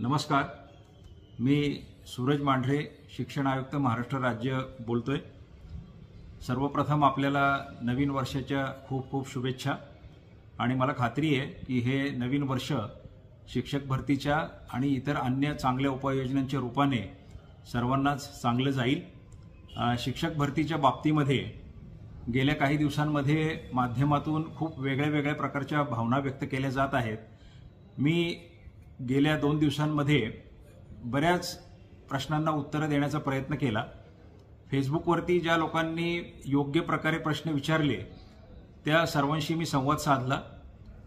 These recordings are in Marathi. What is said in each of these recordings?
नमस्कार, मी सूरज मांढरे, शिक्षण आयुक्त, महाराष्ट्र राज्य बोलतोय। सर्वप्रथम आपल्याला नवीन वर्षाच्या खूप खूप शुभेच्छा। आणि मला खात्री आहे की हे नवीन वर्ष शिक्षक भरतीच्या आणि इतर अन्य चांगल्या उपाययोजनांच्या रूपाने सर्वांनाच चांगलं जाईल। शिक्षक भरतीच्या बाबतीमध्ये गेल्या काही दिवसांमध्ये माध्यमातून खूप वेगळ्या प्रकारच्या भावना व्यक्त केल्या जात आहेत। मी गेल्या 2 दिवसांमध्ये बऱ्याच प्रश्नांना उत्तर देण्याचा प्रयत्न केला। फेसबुकवरती ज्या लोकांनी योग्य प्रकारे प्रश्न विचारले त्या सर्वांशी मी संवाद साधला।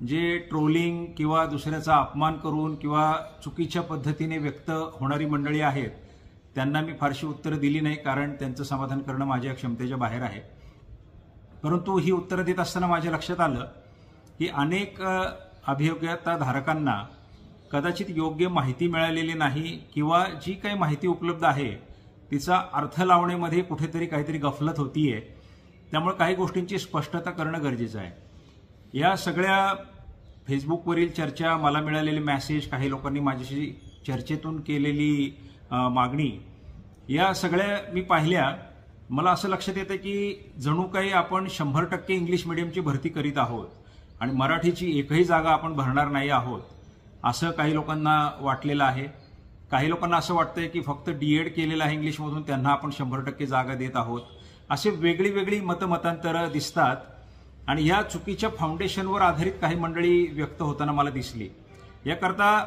जे ट्रोलिंग किंवा दुसऱ्याचा अपमान करून किंवा चुकीच्या पद्धतीने व्यक्त होणारी मंडळी आहेत त्यांना मी फारशी उत्तरं दिली नाही, कारण त्यांचं समाधान करणं माझ्या क्षमतेच्या बाहेर आहे। परंतु ही उत्तरं देत असताना माझ्या लक्षात आलं की अनेक अभियोग्यता धारकांना कदाचित योग्य माहिती मिळालेली नाही किंवा जी काही माहिती उपलब्ध आहे तिचा अर्थ लावण्यामध्ये कुठेतरी काहीतरी गफलत होतीये। त्यामुळे काही गोष्टींची स्पष्टता करणं गरजेचं आहे। या सगळ्या फेसबुकवरील चर्चा, मला मिळालेले मेसेज, काही लोकांनी माझ्याशी चर्चेतून केलेली मागणी, या सगळ्या मी पाहिल्या। मला असं लक्षात येतं की जणू काही आपण 100% इंग्लिश मीडियमची भरती करीत आहोत आणि मराठीची एकही जागा आपण भरणार नाही आहोत असं काही लोकांना वाटलेलं आहे। काही लोकांना असं वाटतंय की फक्त डीएड केलेलं आहे इंग्लिशमधून त्यांना आपण 100% जागा देत आहोत। असे वेगळी मतमतांतरं दिसतात आणि या चुकीच्या फाउंडेशनवर आधारित काही मंडळी व्यक्त होताना मला दिसली। याकरता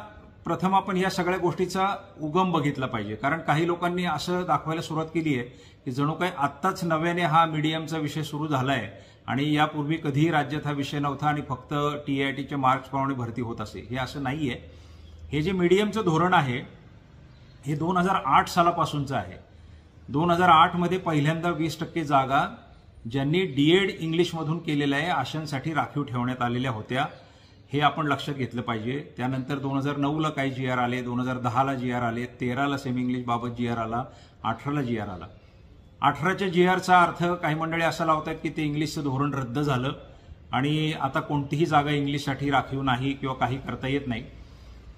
प्रथम आपण या सगळ्या गोष्टीचा उगम बघितला पाहिजे, कारण काही लोकांनी असं दाखवायला सुरुवात केली आहे की जणू काही आत्ताच नव्याने हा मीडियमचा विषय सुरू झालाय आणि यापूर्वी कधीही राज्यात हा विषय नव्हता आणि फक्त टीआयटीच्या मार्क्सप्रमाणे भरती होत असे। हे असं नाहीये। हे जे मीडियमचं धोरण आहे हे 2008 सालापासूनचं आहे। 2008 मध्ये पहिल्यांदा 20% जागा ज्यांनी डीएड इंग्लिशमधून केलेलं आहे अशांसाठी राखीव ठेवण्यात आलेल्या होत्या। हे आपण लक्षात घेतलं पाहिजे। त्यानंतर 2009ला काही जीआर आले, 2010ला जीआर आले, 13ला सेमी इंग्लिश बाबत जीआर आला, 18ला जीआर आला। 18च्या जीआरचा अर्थ काही मंडळी असा लावतात की ते इंग्लिशचं धोरण रद्द झालं आणि आता कोणतीही जागा इंग्लिशसाठी राखीव नाही किंवा काही करता येत नाही।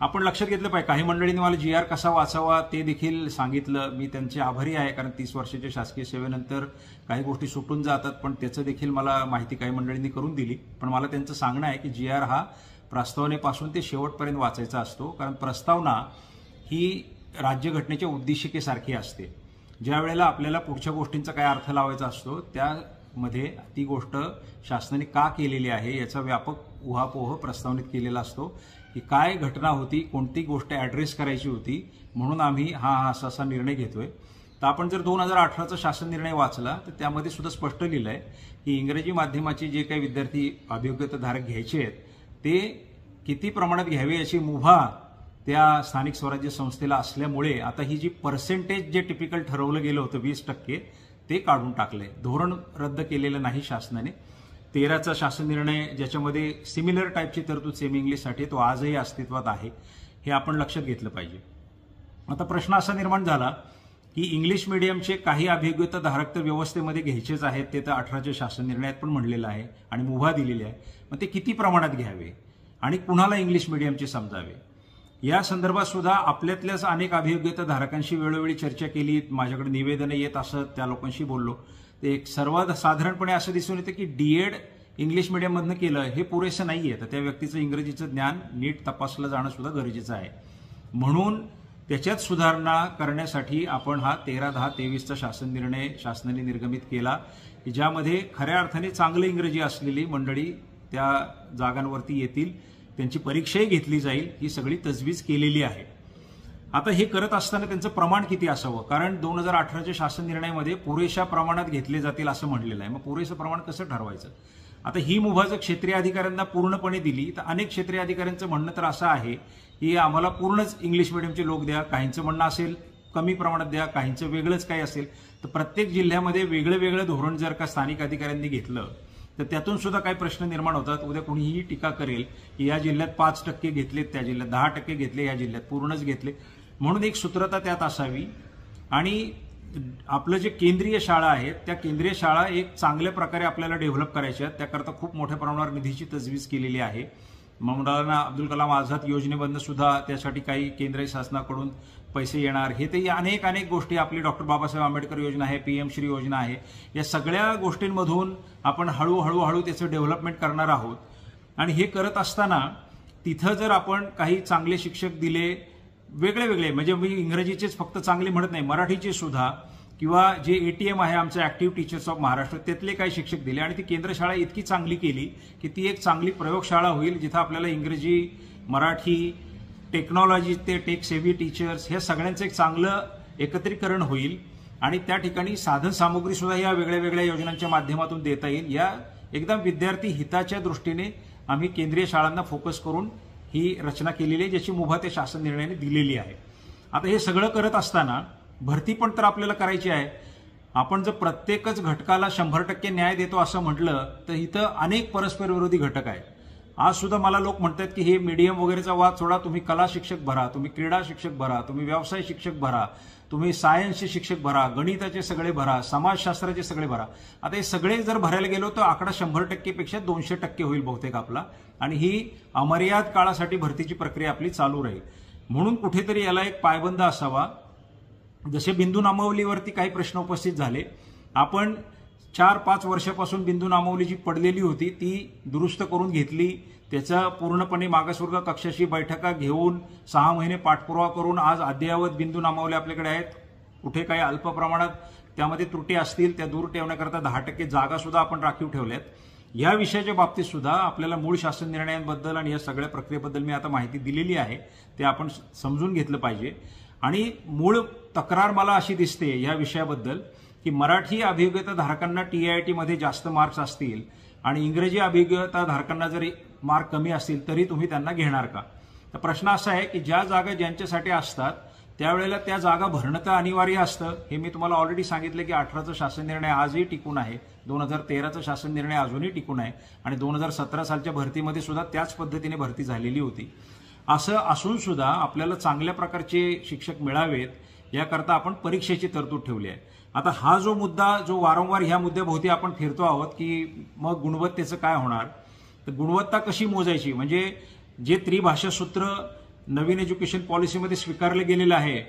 आपण लक्षात घेतलं पाहिजे। काही मंडळींनी मला जीआर कसा वाचावा ते देखील सांगितलं। मी त्यांचे आभारी आहे, कारण 30 वर्षाच्या शासकीय सेवेनंतर काही गोष्टी सुटून जातात, पण त्याचं देखील मला माहिती काही मंडळींनी करून दिली। पण मला त्यांचं सांगणं आहे की जीआर हा प्रस्तावनेपासून ते शेवटपर्यंत वाचायचा असतो, कारण प्रस्तावना ही राज्यघटनेच्या उद्देशिकेसारखी असते। ज्या वेळेला आपल्याला पुढच्या गोष्टींचा काय अर्थ लावायचा असतो त्यामध्ये ती गोष्ट शासनाने का केलेली आहे याचा व्यापक उहापोह प्रस्तावनेत केलेला असतो की काय घटना होती, कोणती गोष्ट ॲड्रेस करायची होती, म्हणून आम्ही हा असा निर्णय घेतोय। तर आपण जर 2018चा शासन निर्णय वाचला तर त्यामध्ये सुद्धा स्पष्ट लिहिलंय की इंग्रजी माध्यमाचे जे काही विद्यार्थी अभियोग्यताधारक घ्यायचे आहेत ते किती प्रमाणात घ्यावे याची मुभा त्या स्थानिक स्वराज्य संस्थेला असल्यामुळे आता ही जी पर्सेंटेज जे टिपिकल ठरवलं गेलं होतं 20% ते काढून टाकलंय। धोरण रद्द केलेलं नाही शासनाने। 13चा शासन निर्णय ज्याच्यामध्ये सिमिलर टाईपची तरतूद सेमी इंग्लिशसाठी तो आजही अस्तित्वात आहे, हे आपण लक्षात घेतलं पाहिजे। आता प्रश्न असा निर्माण झाला की इंग्लिश मीडियमचे काही अभियोग्यता धारक तर व्यवस्थेमध्ये घ्यायचेच आहेत, ते तर 18च्या शासन निर्णयात पण म्हणलेलं आहे आणि मुभा दिलेली आहे। मग ते किती प्रमाणात घ्यावे आणि कुणाला इंग्लिश मीडियमचे समजावे या संदर्भात सुद्धा आपल्यातल्याच अनेक अभियोग्यता धारकांशी वेळोवेळी चर्चा केली। माझ्याकडे निवेदनं येत असत, त्या लोकांशी बोललो। ते एक सर्वात साधारणपणे असं दिसून येतं की डीएड इंग्लिश मीडियममधनं केलं हे पुरेसं नाहीये, तर त्या व्यक्तीचं इंग्रजीचं ज्ञान नीट तपासलं जाणं सुद्धा गरजेचं आहे। म्हणून त्याच्यात सुधारणा करण्यासाठी आपण हा 13/10/23चा शासन निर्णय शासनाने निर्गमित केला की ज्यामध्ये खऱ्या अर्थाने चांगलं इंग्रजी असलेली मंडळी त्या जागांवरती येतील, त्यांची परीक्षाही घेतली जाईल, ही सगळी तजवीज केलेली आहे। आता हे करत असताना त्यांचं प्रमाण किती असावं, कारण 2018च्या शासन निर्णयामध्ये पुरेशा प्रमाणात घेतले जातील असं म्हणलेलं आहे। मग पुरेसं प्रमाण कसं ठरवायचं? आता ही मुभा जर क्षेत्रीय अधिकाऱ्यांना पूर्णपणे दिली तर अनेक क्षेत्रीय अधिकाऱ्यांचं म्हणणं तर असं आहे की आम्हाला पूर्णच इंग्लिश मीडियमचे लोक द्या, काहींचं म्हणणं असेल कमी प्रमाणात द्या, काहींचं वेगळंच काही असेल। तर प्रत्येक जिल्ह्यामध्ये वेगळं धोरण जर का स्थानिक अधिकाऱ्यांनी घेतलं तर त्यातून सुद्धा काही प्रश्न निर्माण होतात। उद्या कोणीही टीका करेल की या जिल्ह्यात 5% घेतलेत, त्या जिल्ह्यात 10% घेतले, या जिल्ह्यात पूर्णच घेतले। म्हणून एक सूत्रता त्यात असावी आणि आपलं जे केंद्रीय शाळा आहेत त्या केंद्रीय शाळा एक चांगल्या प्रकारे आपल्याला डेव्हलप करायच्या आहेत, त्याकरता खूप मोठ्या प्रमाणावर निधीची तजवीज केलेली आहे। मौलाना अब्दुल कलाम आझाद योजनेमधनं सुद्धा त्यासाठी काही केंद्र शासनाकडून पैसे येणार. हे ते अनेक गोष्टी, आपली डॉक्टर बाबासाहेब आंबेडकर योजना आहे, PM श्री योजना आहे, या सगळ्या गोष्टींमधून आपण हळूहळू त्याचं डेव्हलपमेंट करणार आहोत. आणि हे करत असताना तिथं जर आपण काही चांगले शिक्षक दिले, वेगळे म्हणजे मी इंग्रजीचेच फक्त चांगले म्हणत नाही, मराठीचे सुद्धा, किंवा जे ATM आहे आमचं ऍक्टिव्ह टीचर्स ऑफ महाराष्ट्र, त्यातले काही शिक्षक दिले आणि ती केंद्र शाळा इतकी चांगली केली की ती एक चांगली प्रयोगशाळा होईल, जिथं आपल्याला इंग्रजी, मराठी, टेक्नॉलॉजी ते टेक सेव्ही टीचर्स हे सगळ्यांचं एक चांगलं एकत्रीकरण होईल. आणि त्या ठिकाणी साधन सामुग्री सुद्धा या वेगळ्या योजनांच्या माध्यमातून देता येईल. या एकदम विद्यार्थी हिताच्या दृष्टीने आम्ही केंद्रीय शाळांना फोकस करून ही रचना केलेली आहे, ज्याची मुभा त्या शासन निर्णयाने दिलेली आहे. आता हे सगळं करत असताना भरती पण तर आपल्याला करायची आहे. आपण जर प्रत्येकच घटकाला 100% न्याय देतो असं म्हटलं तर इथं अनेक परस्पर विरोधी घटक आहेत. आज सुद्धा मला लोक म्हणतात की हे मीडियम वगैरेचा वाद सोडा, तुम्ही कला शिक्षक भरा, तुम्ही क्रीडा शिक्षक भरा, तुम्ही व्यवसाय शिक्षक भरा, तुम्ही सायन्सचे शिक्षक भरा, गणिताचे सगळे भरा, समाजशास्त्राचे सगळे भरा. आता हे सगळे जर भरायला गेलो तर आकडा 100% पेक्षा 200% होईल बहुतेक आपला. आणि ही अमर्याद काळासाठी भरतीची प्रक्रिया आपली चालू राहील. म्हणून कुठेतरी याला एक पायबंद असावा. जसे बिंदू नामावलीवरती काही प्रश्न उपस्थित झाले, आपण 4-5 वर्षापासून बिंदू नामावली जी पडलेली होती ती दुरुस्त करून घेतली. त्याचा पूर्णपणे मागासवर्ग कक्षाशी बैठका घेऊन 6 महिने पाठपुरावा करून आज अद्ययावत बिंदू नामावली आपल्याकडे आहेत. कुठे काही अल्प प्रमाणात त्यामध्ये त्रुटी असतील त्या दूर ठेवण्याकरता 10% जागा सुद्धा आपण राखीव ठेवल्यात. या विषयाच्या बाबतीत सुद्धा आपल्याला मूळ शासन निर्णयांबद्दल आणि या सगळ्या प्रक्रियेबद्दल मी आता माहिती दिलेली आहे, ते आपण समजून घेतलं पाहिजे. आणि मूळ तक्रार मला अशी दिसते या विषयाबद्दल की मराठी अभियोग्यता धारकांना TIIT मध्ये जास्त मार्क्स असतील आणि इंग्रजी अभियोग्यता धारकांना जरी मार्क कमी असतील तरी तुम्ही त्यांना घेणार का? तर प्रश्न असा आहे की ज्या जागा ज्यांच्यासाठी असतात त्यावेळेला त्या जागा भरणं तर अनिवार्य असतं. हे मी तुम्हाला ऑलरेडी सांगितलं की 18चा शासन निर्णय आजही टिकून आहे, 2013चा शासन निर्णय अजूनही टिकून आहे आणि 2017 सालच्या भरतीमध्ये सुद्धा त्याच पद्धतीने भरती झालेली होती. असं असून सुद्धा आपल्याला चांगल्या प्रकारचे शिक्षक मिळावेत याकरता आपण परीक्षेची तरतूद ठेवली आहे. आता हा जो मुद्दा जो वारंवार ह्या मुद्द्याभोवती आपण फिरतो आहोत की मग गुणवत्तेचं काय होणार, तर गुणवत्ता कशी मोजायची, म्हणजे जे त्रिभाषा सूत्र नवीन एज्युकेशन पॉलिसीमध्ये स्वीकारलं गेलेलं आहे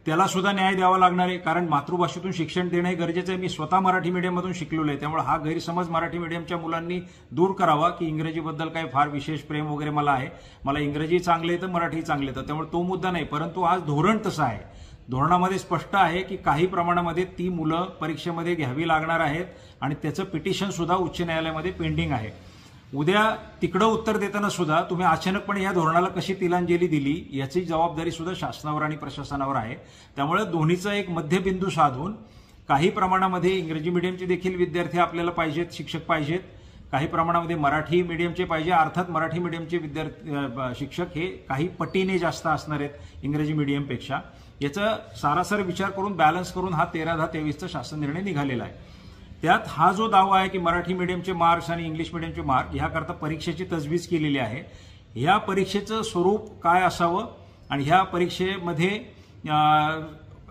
त्याला सुद्धा न्याय द्यावा लागणार आहे. कारण मातृभाषेतून शिक्षण देणं हे गरजेचं आहे. मी स्वतः मराठी मीडियममधून शिकलेलो आहे, त्यामुळे हा गैरसमज मराठी मीडियमच्या मुलांनी दूर करावा की इंग्रजीबद्दल काही फार विशेष प्रेम वगैरे मला आहे, मला इंग्रजी चांगलं येतं, मराठी चांगलं येतं, त्यामुळे तो मुद्दा नाही. परंतु आज धोरण तसं आहे, धोरणामध्ये स्पष्ट आहे की काही प्रमाणामध्ये ती मुलं परीक्षेमध्ये घ्यावी लागणार आहेत आणि त्याचं पिटिशन सुद्धा उच्च न्यायालयामध्ये पेंडिंग आहे. उद्या तिकडं उत्तर देताना सुद्धा तुम्ही अचानकपणे या धोरणाला कशी तिलांजली दिली याची जबाबदारी सुद्धा शासनावर आणि प्रशासनावर आहे. त्यामुळे दोन्हीचा एक मध्यबिंदू साधून काही प्रमाणामध्ये इंग्रजी मीडियमचे देखील विद्यार्थी आपल्याला पाहिजेत, शिक्षक पाहिजेत, काही प्रमाणामध्ये मराठी मीडियमचे पाहिजे. अर्थात मराठी मीडियमचे विद्यार्थी शिक्षक हे काही पटीने जास्त असणार आहेत इंग्रजी मीडियमपेक्षा. याचा सारासार विचार करून बॅलन्स करून हा 13/10/23चा शासन निर्णय निघालेला आहे. त्यात हा जो दावा आहे की मराठी मीडियमचे मार्क्स आणि इंग्लिश मीडियमचे मार्क ह्याकरता परीक्षेची तजवीज केलेली आहे. ह्या परीक्षेचं स्वरूप काय असावं आणि ह्या परीक्षेमध्ये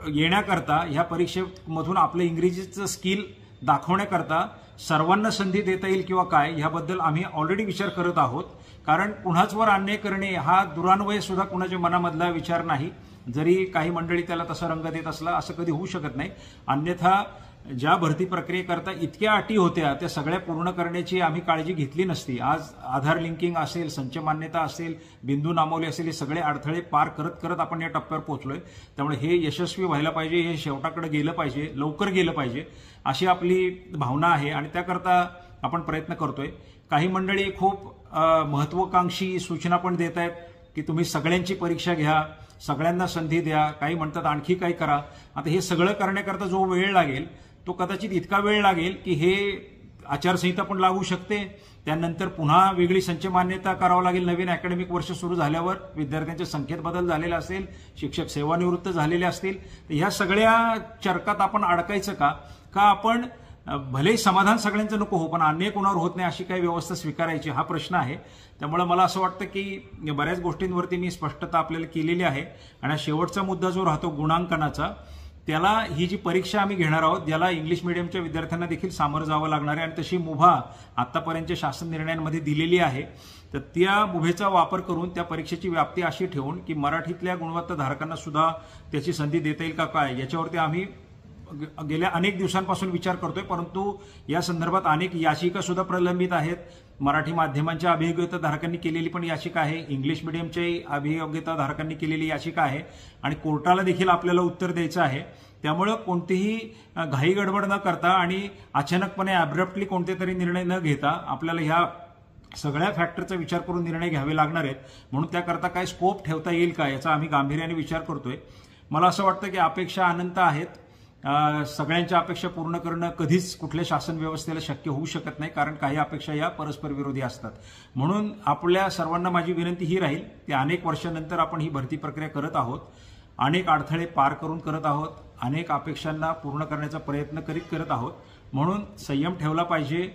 येण्याकरता, ह्या परीक्षेमधून आपलं इंग्रजीचं स्किल दाखवण्याकरता सर्वांना संधी देता येईल किंवा काय, ह्याबद्दल आम्ही ऑलरेडी विचार करत आहोत. कारण कुणाचवर अन्याय करणे हा दुरान्वय सुद्धा कुणाच्या मनामधला विचार नाही, जरी काही मंडळी त्याला तसा रंग देत असला असं कधी होऊ शकत नाही. अन्यथा ज्या भरती प्रक्रियेकरता इतक्या अटी होत्या त्या सगळ्या पूर्ण करण्याची आम्ही काळजी घेतली नसती. आज आधार लिंकिंग असेल, संच मान्यता असेल, बिंदू नामावली असेल, हे सगळे अडथळे पार करत करत आपण या टप्प्यावर पोहोचलोय. त्यामुळे हे यशस्वी व्हायला पाहिजे, हे शेवटाकडे गेलं पाहिजे, लवकर गेलं पाहिजे अशी आपली भावना आहे आणि त्याकरता आपण प्रयत्न करतोय. काही मंडळी खूप महत्वाकांक्षी सूचना पण देत आहेत की तुम्ही सगळ्यांची परीक्षा घ्या, सगळ्यांना संधी द्या, काही म्हणतात आणखी काही करा. आता हे सगळं करण्याकरता जो वेळ लागेल तो कदाचित इतका वेळ लागेल की हे आचारसंहिता पण लागू शकते, त्यानंतर पुन्हा वेगळी संच मान्यता करावं लागेल. नवीन अकॅडमिक वर्ष सुरू झाल्यावर विद्यार्थ्यांच्या संख्येत बदल झालेला असेल, शिक्षक सेवानिवृत्त झालेले असतील, ह्या सगळ्या चर्कात आपण अडकायचं का? आपण भलेही समाधान सगळ्यांचं नको हो, पण अन्याय कोणावर होत नाही अशी काही व्यवस्था स्वीकारायची, हा प्रश्न आहे. त्यामुळे मला असं वाटतं की बऱ्याच गोष्टींवरती मी स्पष्टता आपल्याला केलेली आहे. आणि शेवटचा मुद्दा जो राहतो गुणांकनाचा, त्याला ही जी परीक्षा आम्ही घेणार आहोत ज्याला इंग्लिश मिडियमच्या विद्यार्थ्यांना देखील सामोरं जावं लागणार आहे आणि तशी मुभा आतापर्यंतच्या शासन निर्णयांमध्ये दिलेली आहे। तर त्या मुभेचा वापर करून त्या परीक्षेची व्याप्ती अशी ठेवून की मराठीतल्या गुणवत्ताधारकांना सुद्धा त्याची संधी देता येईल का काय याच्यावरती आम्ही गेल्या अनेक दिवसांपासून विचार करतोय, परंतु या संदर्भात अनेक याचिका सुद्धा प्रलंबित आहेत। मराठी माध्यमांच्या अभियोग्यताधारकांनी केलेली पण याचिका आहे, इंग्लिश मिडियमच्याही अभियोग्यताधारकांनी केलेली याचिका आहे आणि कोर्टाला देखील आपल्याला उत्तर द्यायचं आहे। त्यामुळे कोणतीही घाई गडबड न करता आणि अचानकपणे अब्रप्टली कोणते तरी निर्णय न घेता आपल्याला ह्या सगळ्या फॅक्टरचा विचार करून निर्णय घ्यावे लागणार आहेत। म्हणून त्याकरता काय स्कोप ठेवता येईल का याचा आम्ही गांभीर्याने विचार करतोय। मला असं वाटतं की अपेक्षा अनंत आहेत, सगळ्यांच्या अपेक्षा पूर्ण करणं कधीच कुठल्या शासन व्यवस्थेला शक्य होऊ शकत नाही, कारण काही अपेक्षा या परस्पर विरोधी असतात। म्हणून आपल्या सर्वांना माझी विनंती ही राहील की अनेक वर्षानंतर आपण ही भरती प्रक्रिया करत आहोत, अनेक अडथळे पार करून करत आहोत, अनेक अपेक्षांना पूर्ण करण्याचा प्रयत्न करत आहोत। म्हणून संयम ठेवला पाहिजे।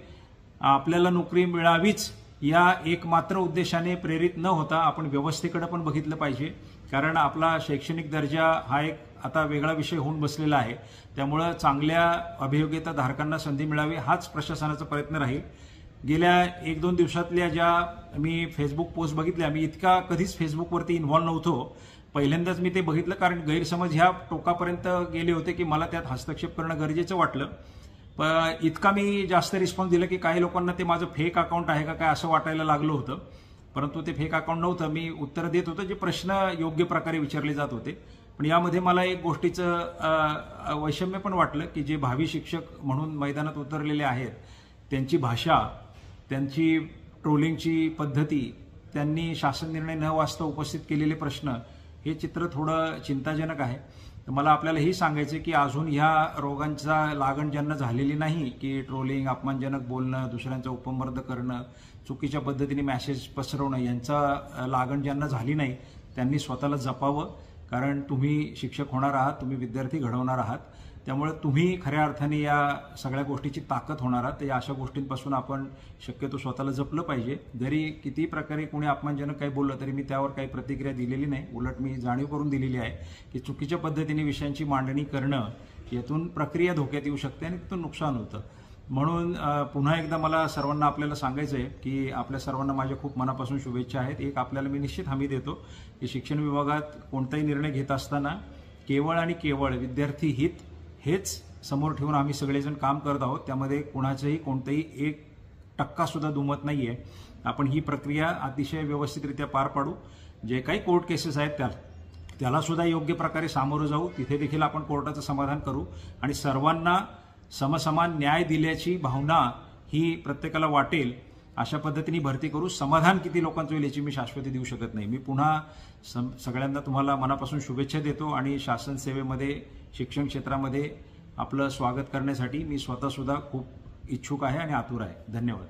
आपल्याला नोकरी मिळावीच या एकमात्र उद्देशाने प्रेरित न होता आपण व्यवस्थेकडे पण बघितलं पाहिजे, कारण आपला शैक्षणिक दर्जा हा एक आता वेगळा विषय होऊन बसलेला आहे। त्यामुळे चांगल्या अभियोग्यताधारकांना संधी मिळावी हाच प्रशासनाचा प्रयत्न राहील। गेल्या 1-2 दिवसातल्या ज्या मी फेसबुक पोस्ट बघितल्या, मी इतका कधीच फेसबुकवरती इन्व्हॉल्व नव्हतो, पहिल्यांदाच मी ते बघितलं, कारण गैरसमज ह्या टोकापर्यंत गेले होते की मला त्यात हस्तक्षेप करणं गरजेचं वाटलं। पण इतका मी जास्त रिस्पॉन्स दिला की काही लोकांना ते माझं फेक अकाउंट आहे का काय असं वाटायला लागलं होतं, परंतु ते फेक अकाउंट नव्हतं। मी उत्तर देत होतो जे प्रश्न योग्य प्रकारे विचारले जात होते। पण यामध्ये मला एक गोष्टीचं वैषम्य पण वाटलं की जे भावी शिक्षक म्हणून मैदानात उतरलेले आहेत त्यांची भाषा, त्यांची ट्रोलिंगची पद्धती, त्यांनी शासन निर्णय न वाचता उपस्थित केलेले प्रश्न, हे चित्र थोडं चिंताजनक आहे। मला आपल्याला हे सांगायचं की अजून ह्या रोगांचा लागण ज्यांना झालेली नाही की ट्रोलिंग, अपमानजनक बोलणं, दुसऱ्यांचा उपमर्द करणं, चुकीच्या पद्धतीने मेसेज पसरवणं, यांचा लागण ज्यांना झाली नाही त्यांनी स्वतःला जपावं, कारण तुम्ही शिक्षक होणार आहात, तुम्ही विद्यार्थी घडवणार आहात। त्यामुळे तुम्ही खऱ्या अर्थाने या सगळ्या गोष्टीची ताकद होणार आहात। या अशा गोष्टींपासून आपण शक्यतो स्वतःला जपलं पाहिजे। जरी किती प्रकारे कोणी अपमानजनक काही बोललं तरी मी त्यावर काही प्रतिक्रिया दिलेली नाही, उलट मी जाणीव करून दिलेली आहे की चुकीच्या पद्धतीने विषयांची मांडणी करणं यातून प्रक्रिया धोक्यात येऊ शकते आणि तिथून नुकसान होतं। म्हणून पुन्हा एकदा मला सर्वांना आपल्याला सांगायचं आहे की आपल्या सर्वांना माझ्या खूप मनापासून शुभेच्छा आहेत। एक आपल्याला मी निश्चित हमी देतो की शिक्षण विभागात कोणताही निर्णय घेत असताना केवळ आणि केवळ विद्यार्थी हित हेच समोर ठेवून आम्ही सगळेजण काम करत आहोत। त्यामध्ये कोणाचंही कोणतेही 1% सुद्धा दुमत नाहीये। आपण ही प्रक्रिया अतिशय व्यवस्थितरित्या पार पाडू। जे काही कोर्ट केसेस आहेत त्याला सुद्धा योग्य प्रकारे सामोरं जाऊ, तिथे देखील आपण कोर्टाचं समाधान करू आणि सर्वांना समसमान न्याय दिल्याची भावना ही प्रत्येकाला वाटेल अशा पद्धतीने भरती करू। समाधान किती लोकांचं होईल याची मी शाश्वती देऊ शकत नाही। मी पुन्हा सगळ्यांना तुम्हाला मनापासून शुभेच्छा देतो आणि शासन सेवेमध्ये, शिक्षण क्षेत्रामध्ये आपलं स्वागत करण्यासाठी मी स्वतः सुद्धा खूप इच्छुक आहे आणि आतुर आहे। धन्यवाद।